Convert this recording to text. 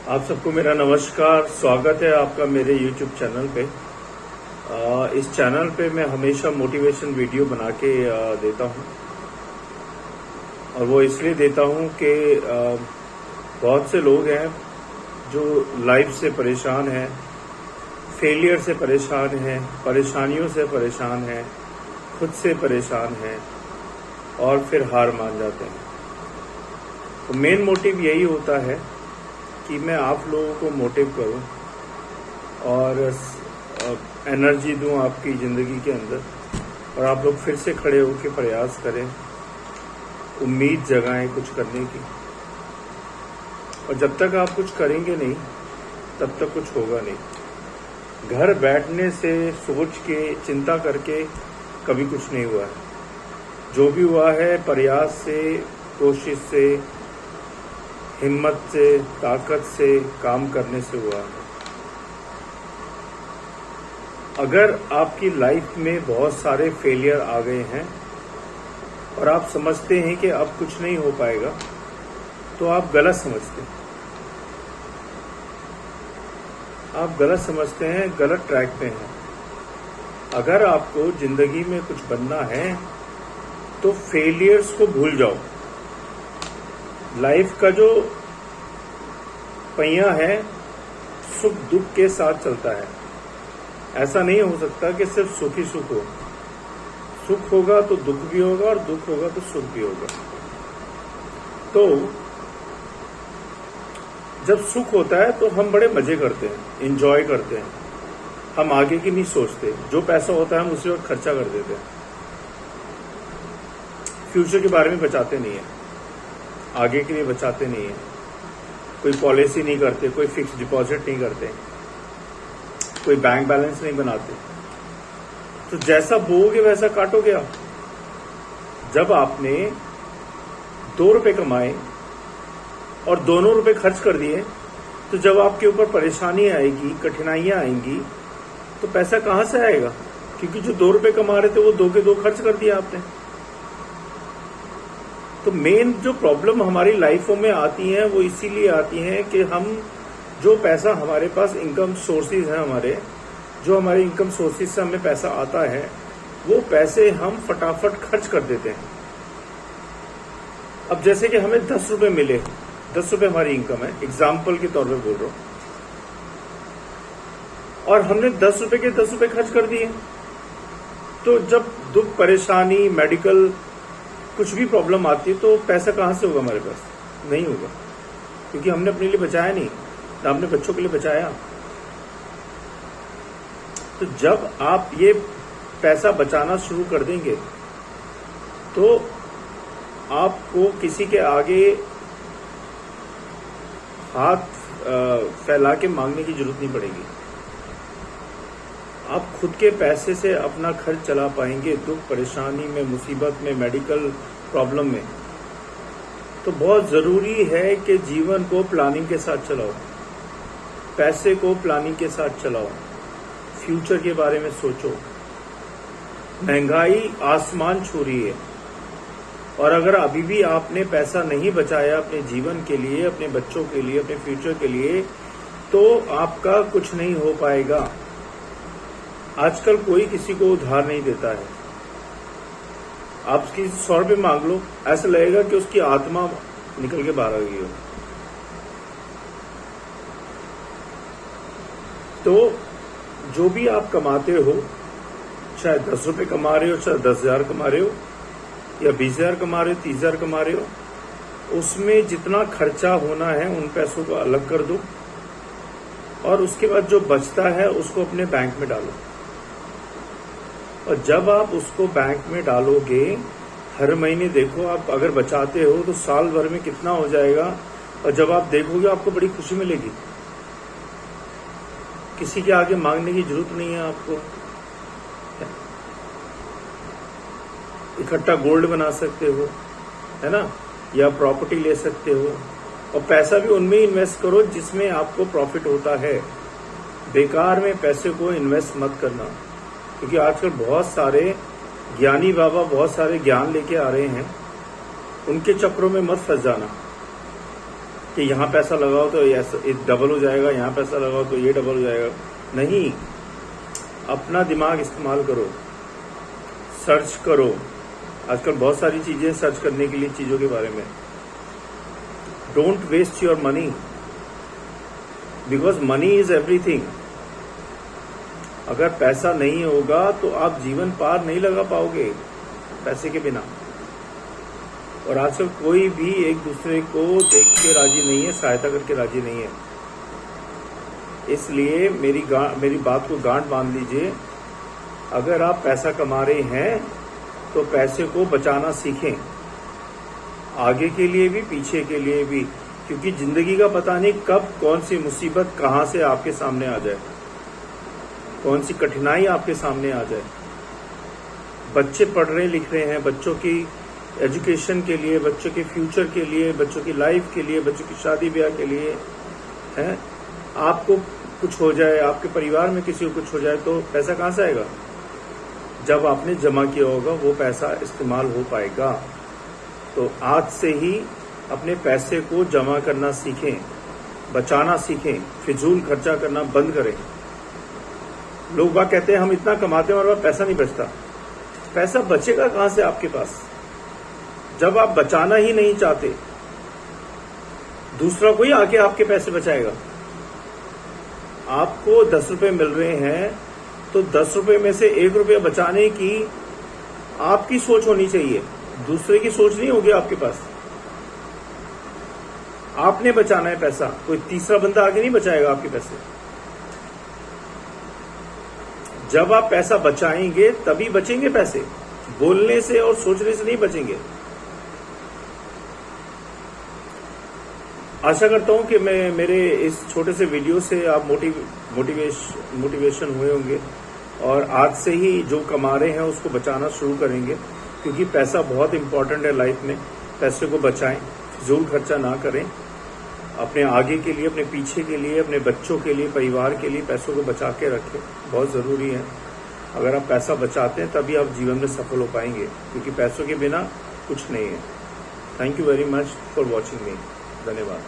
आप सबको मेरा नमस्कार। स्वागत है आपका मेरे YouTube चैनल पे। इस चैनल पे मैं हमेशा मोटिवेशन वीडियो बना के देता हूँ, और वो इसलिए देता हूँ कि बहुत से लोग हैं जो लाइफ से परेशान हैं, फेलियर से परेशान हैं, परेशानियों से परेशान हैं, खुद से परेशान हैं और फिर हार मान जाते हैं। तो मेन मोटिव यही होता है कि मैं आप लोगों को मोटिव करूं और एनर्जी दूं आपकी ज़िंदगी के अंदर, और आप लोग फिर से खड़े होकर प्रयास करें, उम्मीद जगाएं कुछ करने की। और जब तक आप कुछ करेंगे नहीं तब तक कुछ होगा नहीं। घर बैठने से, सोच के, चिंता करके कभी कुछ नहीं हुआ है। जो भी हुआ है प्रयास से, कोशिश से, हिम्मत से, ताकत से, काम करने से हुआ है। अगर आपकी लाइफ में बहुत सारे फेलियर आ गए हैं और आप समझते हैं कि अब कुछ नहीं हो पाएगा, तो आप गलत समझते हैं। आप गलत समझते हैं, गलत ट्रैक पे हैं। अगर आपको जिंदगी में कुछ बनना है तो फेलियर्स को भूल जाओ। लाइफ का जो पहिया है सुख दुख के साथ चलता है। ऐसा नहीं हो सकता कि सिर्फ सुख ही सुख हो। सुख होगा तो दुख भी होगा, और दुख होगा तो सुख भी होगा। तो जब सुख होता है तो हम बड़े मजे करते हैं, एंजॉय करते हैं। हम आगे की नहीं सोचते। जो पैसा होता है हम उसी वक्त खर्चा कर देते हैं। फ्यूचर के बारे में बचाते नहीं है, आगे के लिए बचाते नहीं है। कोई पॉलिसी नहीं करते, कोई फिक्स डिपॉजिट नहीं करते, कोई बैंक बैलेंस नहीं बनाते। तो जैसा बोओगे वैसा काटोगे आप। जब आपने 2 रुपए कमाए और दोनों रुपए खर्च कर दिए, तो जब आपके ऊपर परेशानी आएगी, कठिनाइयां आएंगी, तो पैसा कहां से आएगा? क्योंकि जो 2 रुपए कमा रहे थे वो 2 के 2 खर्च कर दिया आपने। तो मेन जो प्रॉब्लम हमारी लाइफों में आती हैं वो इसीलिए आती हैं कि हम जो पैसा हमारे पास इनकम सोर्सेज हैं, हमारे इनकम सोर्सेज से हमें पैसा आता है, वो पैसे हम फटाफट खर्च कर देते हैं। अब जैसे कि हमें 10 रुपए मिले, 10 रुपए हमारी इनकम है, एग्जाम्पल के तौर पे बोल रहा हूं, और हमने 10 रुपए के 10 रुपए खर्च कर दिए। तो जब दुख, परेशानी, मेडिकल कुछ भी प्रॉब्लम आती है तो पैसा कहां से होगा हमारे पास? नहीं होगा, क्योंकि हमने अपने लिए बचाया नहीं, ना अपने बच्चों के लिए बचाया। तो जब आप ये पैसा बचाना शुरू कर देंगे तो आपको किसी के आगे हाथ फैला के मांगने की जरूरत नहीं पड़ेगी। आप खुद के पैसे से अपना खर्च चला पाएंगे। दुख, परेशानी में, मुसीबत में, मेडिकल प्रॉब्लम में। तो बहुत जरूरी है कि जीवन को प्लानिंग के साथ चलाओ, पैसे को प्लानिंग के साथ चलाओ, फ्यूचर के बारे में सोचो। महंगाई आसमान छू रही है, और अगर अभी भी आपने पैसा नहीं बचाया अपने जीवन के लिए, अपने बच्चों के लिए, अपने फ्यूचर के लिए, तो आपका कुछ नहीं हो पाएगा। आजकल कोई किसी को उधार नहीं देता है। आप उसकी 100 रुपये मांग लो, ऐसा लगेगा कि उसकी आत्मा निकल के बाहर आ गई हो। तो जो भी आप कमाते हो, चाहे 10 रुपये कमा रहे हो, चाहे 10,000 कमा रहे हो, या 20,000 कमा रहे हो, 30,000 कमा रहे हो, उसमें जितना खर्चा होना है उन पैसों को अलग कर दो, और उसके बाद जो बचता है उसको अपने बैंक में डालो। और जब आप उसको बैंक में डालोगे, हर महीने देखो, आप अगर बचाते हो तो साल भर में कितना हो जाएगा, और जब आप देखोगे आपको बड़ी खुशी मिलेगी। किसी के आगे मांगने की जरूरत नहीं है आपको। इकट्ठा गोल्ड बना सकते हो, है ना, या प्रॉपर्टी ले सकते हो, और पैसा भी उनमें इन्वेस्ट करो जिसमें आपको प्रॉफिट होता है। बेकार में पैसे को इन्वेस्ट मत करना, क्योंकि आजकल बहुत सारे ज्ञानी बाबा बहुत सारे ज्ञान लेके आ रहे हैं, उनके चक्रों में मत फंस जाना। कि यहाँ पैसा लगाओ तो ये डबल हो जाएगा, यहाँ पैसा लगाओ तो ये डबल हो जाएगा। नहीं, अपना दिमाग इस्तेमाल करो, सर्च करो। आजकल बहुत सारी चीजें सर्च करने के लिए चीजों के बारे में। Don't waste your money, because money is everything. अगर पैसा नहीं होगा तो आप जीवन पार नहीं लगा पाओगे पैसे के बिना। और आजकल कोई भी एक दूसरे को देख के राजी नहीं है, सहायता करके राजी नहीं है। इसलिए मेरी बात को गांठ बांध लीजिए। अगर आप पैसा कमा रहे हैं तो पैसे को बचाना सीखें, आगे के लिए भी पीछे के लिए भी, क्योंकि जिंदगी का पता नहीं कब कौन सी मुसीबत कहां से आपके सामने आ जाए, कौन सी कठिनाई आपके सामने आ जाए। बच्चे पढ़ रहे लिख रहे हैं, बच्चों की एजुकेशन के लिए, बच्चों के फ्यूचर के लिए, बच्चों की लाइफ के लिए, बच्चों की शादी ब्याह के लिए है। आपको कुछ हो जाए, आपके परिवार में किसी को कुछ हो जाए तो पैसा कहां से आएगा? जब आपने जमा किया होगा वो पैसा इस्तेमाल हो पाएगा। तो आज से ही अपने पैसे को जमा करना सीखें, बचाना सीखें, फिजूल खर्चा करना बंद करें। लोग बात कहते हैं हम इतना कमाते हैं और पैसा नहीं बचता। पैसा बचेगा कहां से आपके पास जब आप बचाना ही नहीं चाहते? दूसरा कोई आके आपके पैसे बचाएगा? आपको 10 रुपए मिल रहे हैं तो 10 रुपए में से 1 रुपया बचाने की आपकी सोच होनी चाहिए, दूसरे की सोच नहीं होगी आपके पास। आपने बचाना है पैसा, कोई तीसरा बंदा आगे नहीं बचाएगा आपके पैसे। जब आप पैसा बचाएंगे तभी बचेंगे पैसे, बोलने से और सोचने से नहीं बचेंगे। आशा करता हूं कि मेरे इस छोटे से वीडियो से आप मोटिवेशन हुए होंगे और आज से ही जो कमा रहे हैं उसको बचाना शुरू करेंगे, क्योंकि पैसा बहुत इंपॉर्टेंट है लाइफ में। पैसे को बचाएं, फिजूल खर्चा ना करें। अपने आगे के लिए, अपने पीछे के लिए, अपने बच्चों के लिए, परिवार के लिए पैसों को बचा के रखें, बहुत ज़रूरी है। अगर आप पैसा बचाते हैं तभी आप जीवन में सफल हो पाएंगे, क्योंकि पैसों के बिना कुछ नहीं है। Thank you very much for watching मी। धन्यवाद।